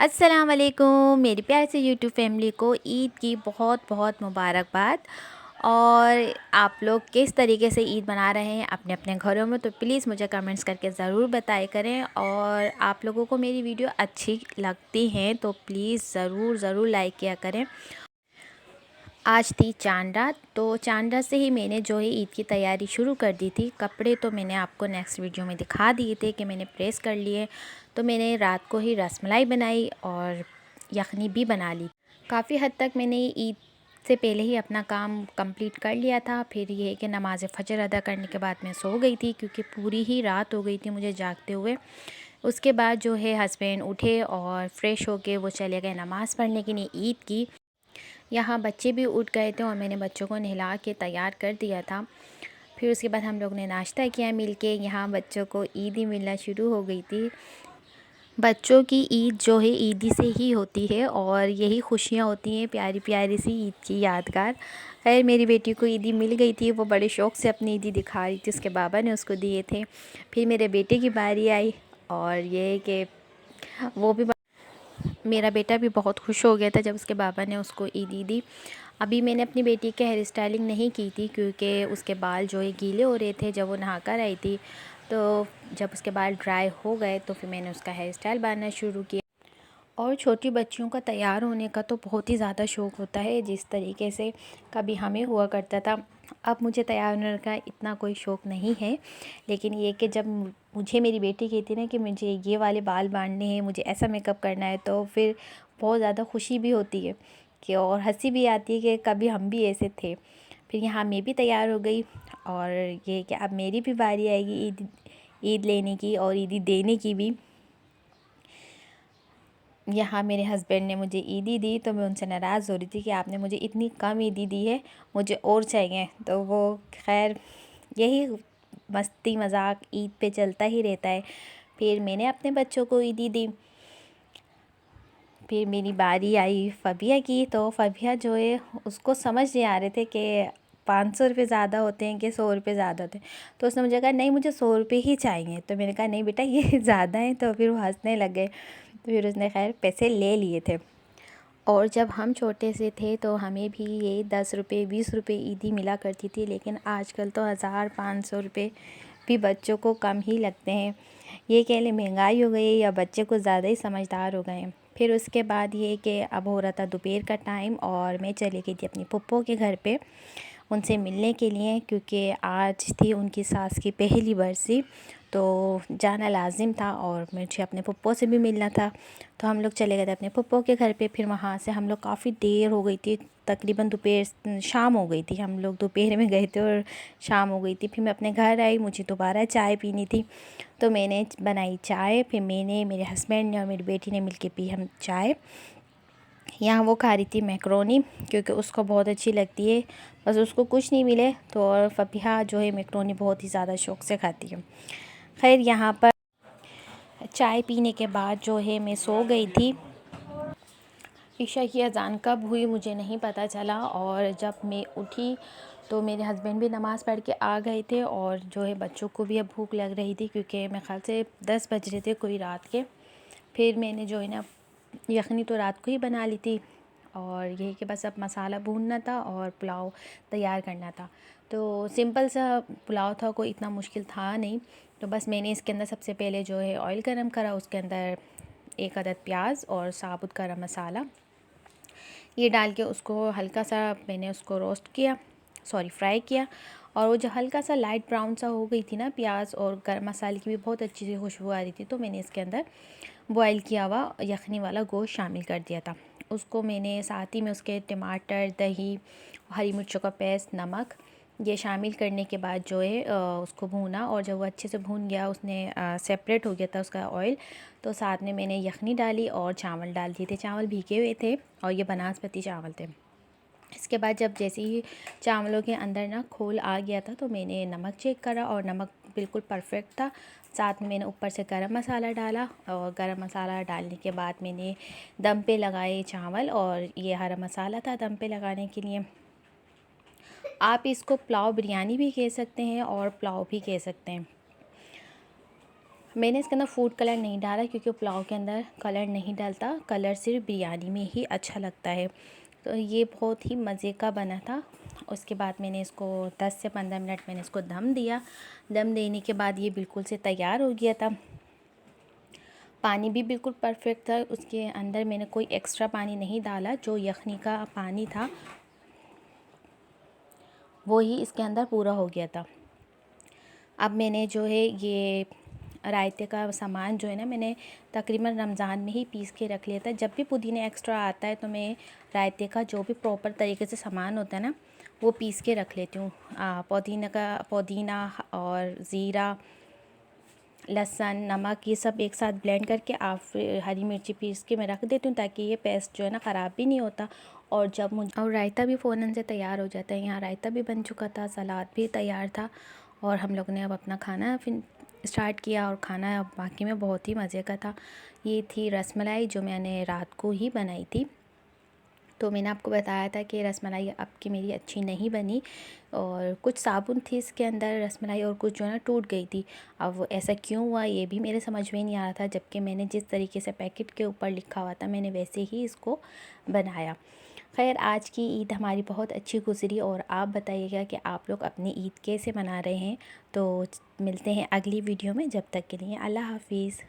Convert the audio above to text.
अस्सलाम वालेकुम मेरी प्यार से यूट्यूब फैमिली को ईद की बहुत बहुत मुबारकबाद। और आप लोग किस तरीके से ईद मना रहे हैं अपने अपने घरों में, तो प्लीज़ मुझे कमेंट्स करके ज़रूर बताया करें। और आप लोगों को मेरी वीडियो अच्छी लगती हैं तो प्लीज़ ज़रूर ज़रूर लाइक किया करें। आज थी चांद रात, तो चांद रात से ही मैंने जो है ईद की तैयारी शुरू कर दी थी। कपड़े तो मैंने आपको नेक्स्ट वीडियो में दिखा दिए थे कि मैंने प्रेस कर लिए। तो मैंने रात को ही रसमलाई बनाई और यखनी भी बना ली। काफ़ी हद तक मैंने ईद से पहले ही अपना काम कंप्लीट कर लिया था। फिर ये है कि नमाज़ फ़जर अदा करने के बाद मैं सो गई थी, क्योंकि पूरी ही रात हो गई थी मुझे जागते हुए। उसके बाद जो है हस्बैंड उठे और फ्रेश होके वो चले गए नमाज़ पढ़ने के लिए ईद की। यहाँ बच्चे भी उठ गए थे और मैंने बच्चों को नहला के तैयार कर दिया था। फिर उसके बाद हम लोग ने नाश्ता किया मिलके। यहाँ बच्चों को ईदी मिलना शुरू हो गई थी। बच्चों की ईद जो है ईदी से ही होती है और यही खुशियाँ होती हैं, प्यारी प्यारी सी ईद की यादगार। खैर मेरी बेटी को ईदी मिल गई थी, वो बड़े शौक़ से अपनी ईदी दिखा रही थी, उसके बाबा ने उसको दिए थे। फिर मेरे बेटे की बारी आई और ये है कि वो भी मेरा बेटा भी बहुत खुश हो गया था जब उसके बाबा ने उसको ईदी दी। अभी मैंने अपनी बेटी के हेयर स्टाइलिंग नहीं की थी, क्योंकि उसके बाल जो है गीले हो रहे थे जब वो नहा कर आई थी। तो जब उसके बाल ड्राई हो गए तो फिर मैंने उसका हेयर स्टाइल बनाना शुरू किया। और छोटी बच्चियों का तैयार होने का तो बहुत ही ज़्यादा शौक़ होता है, जिस तरीके से कभी हमें हुआ करता था। अब मुझे तैयार होने का इतना कोई शौक़ नहीं है, लेकिन ये कि जब मुझे मेरी बेटी कहती ना कि मुझे ये वाले बाल बांधने हैं, मुझे ऐसा मेकअप करना है, तो फिर बहुत ज़्यादा खुशी भी होती है कि और हंसी भी आती है कि कभी हम भी ऐसे थे। फिर यहाँ मैं भी तैयार हो गई और ये कि अब मेरी भी बारी आएगी ईद लेने की और ईदी देने की भी। यहाँ मेरे हस्बैंड ने मुझे ईदी दी तो मैं उनसे नाराज़ हो रही थी कि आपने मुझे इतनी कम ईदी दी है, मुझे और चाहिए। तो वो खैर यही मस्ती मजाक ईद पे चलता ही रहता है। फिर मैंने अपने बच्चों को ईदी दी। फिर मेरी बारी आई फ़बिया की, तो फ़बिया जो है उसको समझ नहीं आ रहे थे कि 500 रुपये ज़्यादा होते हैं कि 100 रुपये ज़्यादा होते हैं। तो उसने मुझे कहा नहीं, मुझे 100 रुपये ही चाहिए। तो मैंने कहा नहीं बेटा, ये ज़्यादा है। तो फिर वो हंसने लग गए। तो फिर उसने खैर पैसे ले लिए थे। और जब हम छोटे से थे तो हमें भी ये 10 रुपये 20 रुपये ईदी मिला करती थी, लेकिन आजकल तो 1000-500 रुपये भी बच्चों को कम ही लगते हैं। ये कह लें महंगाई हो गई है या बच्चे कुछ ज़्यादा ही समझदार हो गए हैं। फिर उसके बाद ये कि अब हो रहा था दोपहर का टाइम और मैं चली गई थी अपनी फूफो के घर पे उनसे मिलने के लिए, क्योंकि आज थी उनकी सास की पहली बरसी। तो जाना लाजिम था और मुझे अपने फूफो से भी मिलना था। तो हम लोग चले गए थे अपने फूफो के घर पे। फिर वहाँ से हम लोग काफ़ी देर हो गई थी, तकरीबन दोपहर शाम हो गई थी। हम लोग दोपहर में गए थे और शाम हो गई थी। फिर मैं अपने घर आई, मुझे दोबारा चाय पीनी थी। तो मैंने बनाई चाय। फिर मैंने, मेरे हस्बैंड ने और मेरी बेटी ने मिलके पी हम चाय। यहाँ वो खा रही थी मैक्रोनी, क्योंकि उसको बहुत अच्छी लगती है। बस उसको कुछ नहीं मिले तो। और फ़बिहा जो है मैक्रोनी बहुत ही ज़्यादा शौक़ से खाती है। खैर यहाँ पर चाय पीने के बाद जो है मैं सो गई थी। ईशा की अज़ान कब हुई मुझे नहीं पता चला। और जब मैं उठी तो मेरे हस्बैंड भी नमाज़ पढ़ के आ गए थे और जो है बच्चों को भी अब भूख लग रही थी, क्योंकि मेरे ख़्याल से 10 बज रहे थे कोई रात के। फिर मैंने जो है ना यखनी तो रात को ही बना ली थी और यही कि बस अब मसाला भूनना था और पुलाव तैयार करना था। तो सिंपल सा पुलाव था, कोई इतना मुश्किल था नहीं। तो बस मैंने इसके अंदर सबसे पहले जो है ऑयल गरम करा, उसके अंदर 1 अदद प्याज और साबुत गरम मसाला ये डाल के उसको हल्का सा मैंने उसको रोस्ट किया, सॉरी फ्राई किया। और वो जो हल्का सा लाइट ब्राउन सा हो गई थी ना प्याज और गरम मसाले की भी बहुत अच्छी सी खुशबू आ रही थी, तो मैंने इसके अंदर बॉयल किया हुआ यखनी वाला गोश्त शामिल कर दिया था। उसको मैंने साथ ही में उसके टमाटर, दही, हरी मिर्चों का पेस्ट, नमक ये शामिल करने के बाद जो है उसको भूना। और जब वो अच्छे से भून गया, उसने सेपरेट हो गया था उसका ऑयल, तो साथ में मैंने यखनी डाली और चावल डाल दिए थे। चावल भीगे हुए थे और ये बनास्पति चावल थे। इसके बाद जब जैसे ही चावलों के अंदर ना खोल आ गया था तो मैंने नमक चेक करा और नमक बिल्कुल परफेक्ट था। साथ में मैंने ऊपर से गरम मसाला डाला और गरम मसाला डालने के बाद मैंने दम पे लगाए चावल और ये हरा मसाला था दम पे लगाने के लिए। आप इसको पुलाव बिरयानी भी कह सकते हैं और पुलाव भी कह सकते हैं। मैंने इसके अंदर फूड कलर नहीं डाला क्योंकि पुलाव के अंदर कलर नहीं डलता, कलर सिर्फ बिरयानी में ही अच्छा लगता है। तो ये बहुत ही मज़े का बना था। उसके बाद मैंने इसको 10 से 15 मिनट मैंने इसको दम दिया। दम देने के बाद ये बिल्कुल से तैयार हो गया था। पानी भी बिल्कुल परफेक्ट था, उसके अंदर मैंने कोई एक्स्ट्रा पानी नहीं डाला। जो यखनी का पानी था वो ही इसके अंदर पूरा हो गया था। अब मैंने जो है ये रायते का सामान जो है ना, मैंने तकरीबन रमज़ान में ही पीस के रख लिया था। जब भी पुदीना एक्स्ट्रा आता है तो मैं रायते का जो भी प्रॉपर तरीके से सामान होता है ना, वो पीस के रख लेती हूँ। पुदीना और ज़ीरा, लहसुन, नमक, ये सब एक साथ ब्लेंड करके हरी मिर्ची पीस के मैं रख देती हूँ ताकि ये पेस्ट जो है ना ख़राब भी नहीं होता। और रायता भी फ़ौरन से तैयार हो जाता है। यहाँ रायता भी बन चुका था, सलाद भी तैयार था और हम लोग ने अब अपना खाना फिर स्टार्ट किया। और खाना बाकी में बहुत ही मज़े का था। ये थी रसमलाई जो मैंने रात को ही बनाई थी। तो मैंने आपको बताया था कि रसमलाई अब की मेरी अच्छी नहीं बनी और कुछ साबुन थी इसके अंदर रसमलाई और कुछ जो है ना टूट गई थी। अब ऐसा क्यों हुआ ये भी मेरे समझ में नहीं आ रहा था, जबकि मैंने जिस तरीके से पैकेट के ऊपर लिखा हुआ था मैंने वैसे ही इसको बनाया। खैर, आज की ईद हमारी बहुत अच्छी गुजरी और आप बताइएगा कि आप लोग अपनी ईद कैसे मना रहे हैं। तो मिलते हैं अगली वीडियो में, जब तक के लिए अल्लाह हाफिज़।